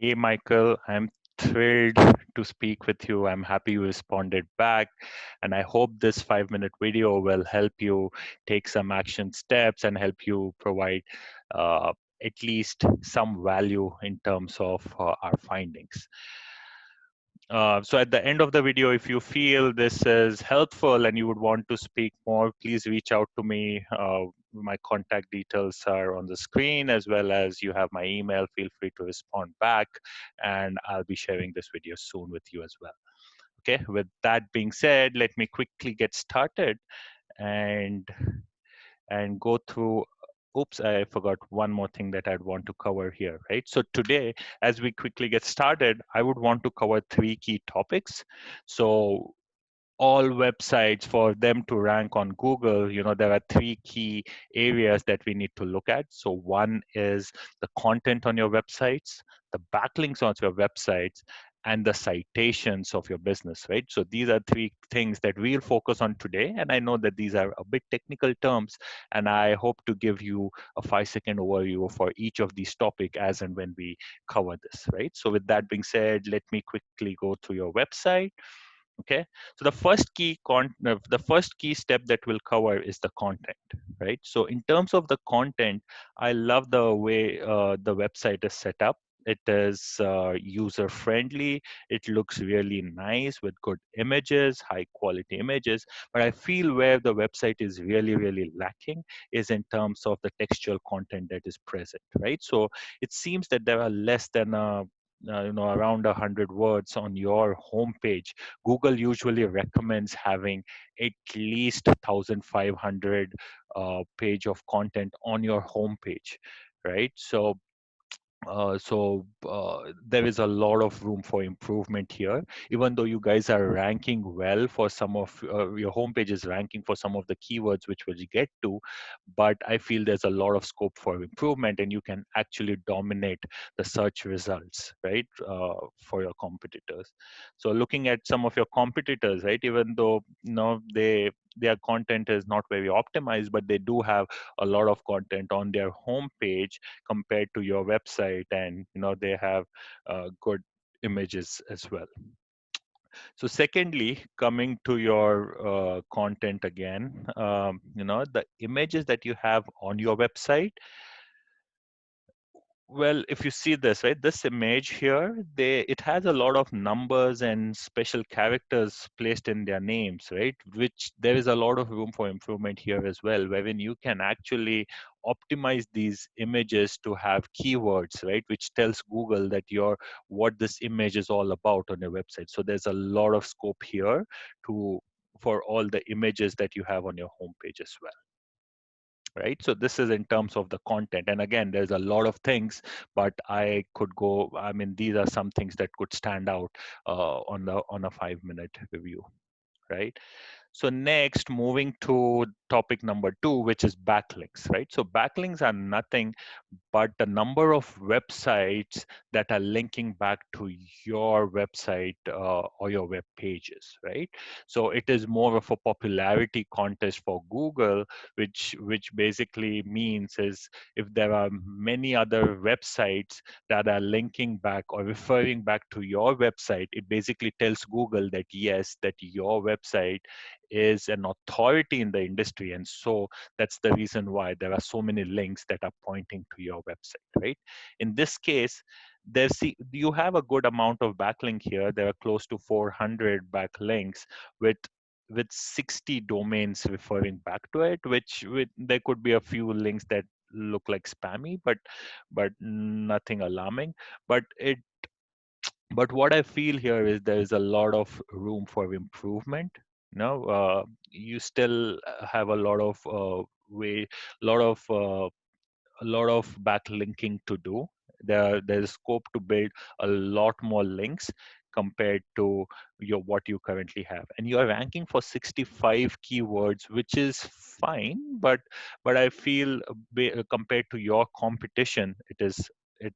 Hey, Michael, I'm thrilled to speak with you. I'm happy you responded back. And I hope this 5-minute video will help you take some action steps and help you provide uh, at least some value in terms of our findings. So at the end of the video, if you feel this is helpful and you would want to speak more, please reach out to me. My contact details are on the screen, as well as you have my email. Feel free to respond back, and I'll be sharing this video soon with you as well. Okay, with that being said, let me quickly get started and go through. Oops, I forgot one more thing that I'd want to cover here, right? So today, as we quickly get started, I would want to cover three key topics. So all websites, for them to rank on Google, there are three key areas that we need to look at. So one is the content on your websites, the backlinks on your websites, and the citations of your business, right? So these are three things that we'll focus on today. And I know that these are a bit technical terms, and I hope to give you a 5-second overview for each of these topics as and when we cover this, right? So with that being said, let me quickly go to your website. Okay, so the first key step that we'll cover is the content, right? So in terms of the content, I love the way the website is set up. It is user friendly. It looks really nice with good images, high quality images. But I feel where the website is really lacking is in terms of the textual content that is present, right? So it seems that there are less than around 100 words on your homepage. Google usually recommends having at least 1,500 page of content on your homepage, right? There is a lot of room for improvement here. Even though you guys are ranking well for some of your homepage is ranking for some of the keywords which we'll get to, but I feel there's a lot of scope for improvement, and you can actually dominate the search results, right, for your competitors. So looking at some of your competitors, right, even though their content is not very optimized, but they do have a lot of content on their homepage compared to your website, and they have good images as well. So secondly, coming to your content again, the images that you have on your website, well, if you see this, right, this image here, it has a lot of numbers and special characters placed in their names, right? Which there is a lot of room for improvement here as well, wherein you can actually optimize these images to have keywords, right, which tells Google that what this image is all about on your website. So there's a lot of scope here to for all the images that you have on your homepage as well, right? So this is in terms of the content, and again, there's a lot of things, but I mean, these are some things that could stand out on a 5-minute review, right? So next, moving to topic number 2, which is backlinks, right? So backlinks are nothing but the number of websites that are linking back to your website or your web pages, right? So it is more of a popularity contest for Google, which basically means is if there are many other websites that are linking back or referring back to your website, it basically tells Google that yes, that your website is an authority in the industry, and so that's the reason why there are so many links that are pointing to your website, right? In this case, you have a good amount of backlink here. There are close to 400 backlinks with 60 domains referring back to it, there could be a few links that look like spammy, but nothing alarming. But it but what I feel here is there is a lot of room for improvement. You still have a lot of way, lot of a lot of backlinking to do. There's scope to build a lot more links compared to what you currently have, and you are ranking for 65 keywords, which is fine, but I feel compared to your competition, it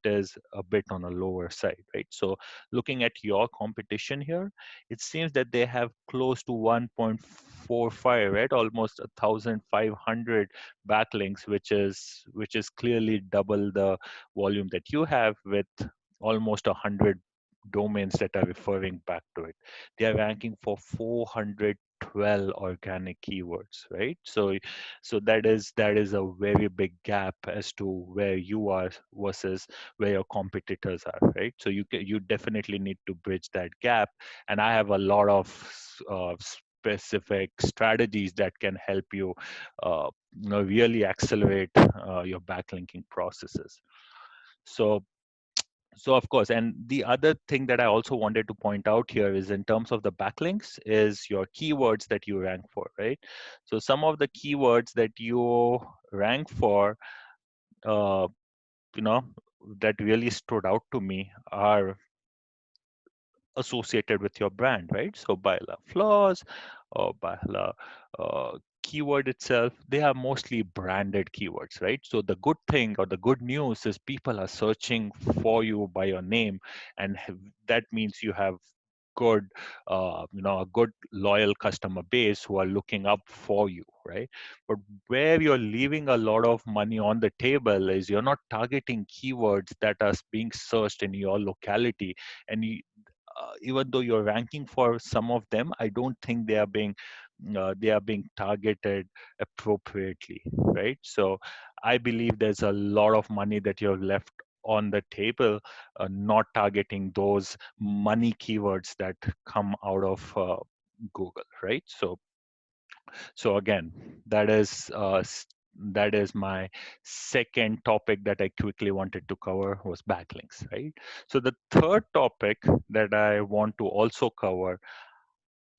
is a bit on a lower side, right? So looking at your competition here, it seems that they have close to 1.45, right, almost 1,500 backlinks, which is clearly double the volume that you have with almost 100 domains that are referring back to it. They are ranking for 412 organic keywords, right? So that is a very big gap as to where you are versus where your competitors are, right? So you definitely need to bridge that gap, and I have a lot of specific strategies that can help you, uh, really accelerate your backlinking processes. So so of course, and the other thing that I also wanted to point out here is in terms of the backlinks is your keywords that you rank for, right? So some of the keywords that you rank for, uh, you know that really stood out to me are associated with your brand, right? So Baila flaws or Baila keyword itself, they are mostly branded keywords, right? So the good thing or the good news is people are searching for you by your name, and that means you have good, a good loyal customer base who are looking up for you, right? But where you're leaving a lot of money on the table is you're not targeting keywords that are being searched in your locality, and even though you're ranking for some of them, I don't think they are being targeted appropriately, right? So I believe there's a lot of money that you've left on the table, not targeting those money keywords that come out of Google, right? So again, that is that is my second topic that I quickly wanted to cover was backlinks, right? So the third topic that I want to also cover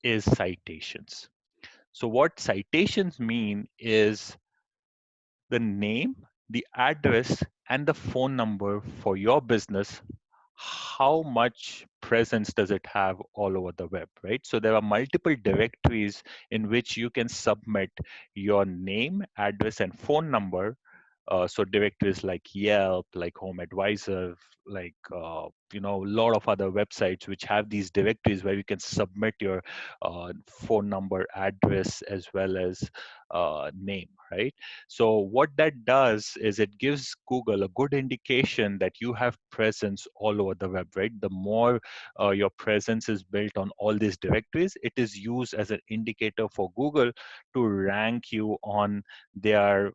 is citations. So what citations mean is the name, the address, and the phone number for your business. How much presence does it have all over the web, right? So there are multiple directories in which you can submit your name, address, and phone number. So directories like Yelp, like Home Advisor, like a lot of other websites which have these directories where you can submit your phone number, address, as well as name, right? So what that does is it gives Google a good indication that you have presence all over the web, right? The more your presence is built on all these directories, it is used as an indicator for Google to rank you on their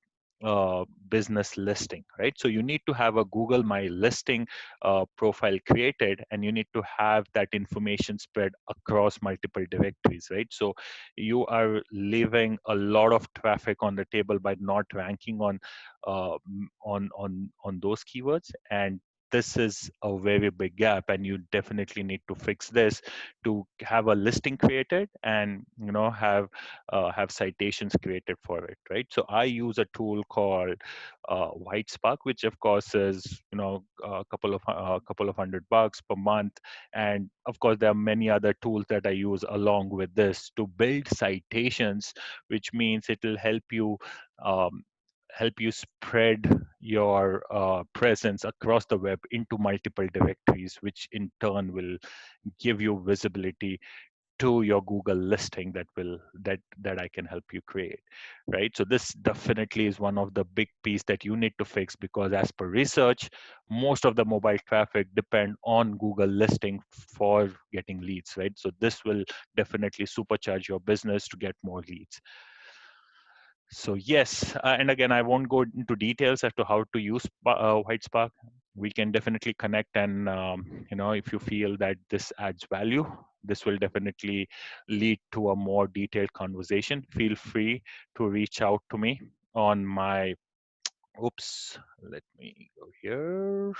business listing, right? So you need to have a Google My Listing profile created, and you need to have that information spread across multiple directories, right? So you are leaving a lot of traffic on the table by not ranking on those keywords, and this is a very big gap, and you definitely need to fix this to have a listing created and have citations created for it, right? So I use a tool called White Spark, which of course is a couple of $100 per month, and of course there are many other tools that I use along with this to build citations, which means it will um, help you spread your presence across the web into multiple directories, which in turn will give you visibility to your Google listing that I can help you create, right? So this definitely is one of the big piece that you need to fix, because as per research, most of the mobile traffic depend on Google listing for getting leads, right? So this will definitely supercharge your business to get more leads. So yes, and again, I won't go into details as to how to use White Spark. We can definitely connect, and if you feel that this adds value, this will definitely lead to a more detailed conversation. Feel free to reach out to me on my. Oops, let me go here.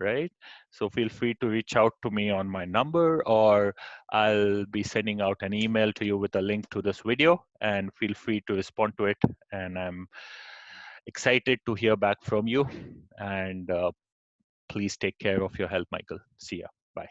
Right. So feel free to reach out to me on my number, or I'll be sending out an email to you with a link to this video, and feel free to respond to it. And I'm excited to hear back from you. And please take care of your health, Michael. See ya. Bye.